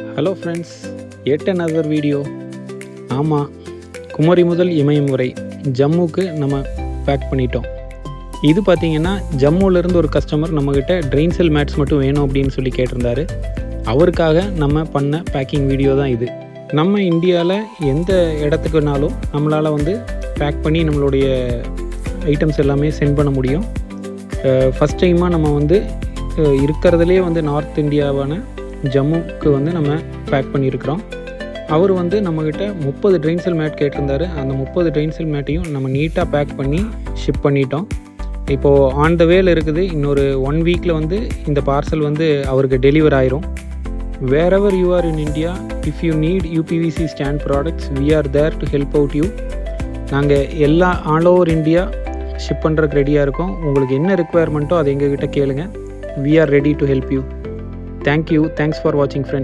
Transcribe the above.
Hello friends, yet another video. ஆமாம், குமரி முதல் இமயம் வரை ஜம்முக்கு நம்ம பேக் பண்ணிட்டோம். இது பார்த்திங்கன்னா ஜம்முவிலேருந்து ஒரு கஸ்டமர் நம்மக்கிட்ட ட்ரெயின் செல் மேட்ஸ் மட்டும் வேணும் அப்படின்னு சொல்லி கேட்டிருந்தாரு. அவருக்காக நம்ம பண்ண பேக்கிங் வீடியோ தான் இது. நம்ம இந்தியாவில் எந்த இடத்துக்குனாலும் நம்மளால் பேக் பண்ணி நம்மளுடைய ஐட்டம்ஸ் எல்லாமே சென்ட் பண்ண முடியும். ஃபஸ்ட் டைமாக நம்ம இருக்கிறதுலே நார்த் இந்தியாவான ஜம்முக்கு நம்ம பேக் பண்ணியிருக்கிறோம். அவர் நம்மக்கிட்ட 30 ட்ரெயின் செல் மேட் கேட்டிருந்தார். அந்த 30 ட்ரெயின் செல் மேட்டையும் நம்ம நீட்டாக பேக் பண்ணி ஷிப் பண்ணிட்டோம். இப்போது ஆன் த வேல இருக்குது. இன்னொரு 1 வீக்கில் இந்த பார்சல் அவருக்கு டெலிவர் ஆயிரும். Wherever you are in India, if you need UPVC stand products, we are there to help out you. நாங்கள் எல்லா ஆல் ஓவர் இந்தியா ஷிப் பண்ணுறதுக்கு ரெடியாக இருக்கோம். உங்களுக்கு என்ன ரெக்குவயர்மெண்ட்டோ அதை எங்ககிட்ட கேளுங்க. We are ready to help you. Thank you. Thanks for watching, friends.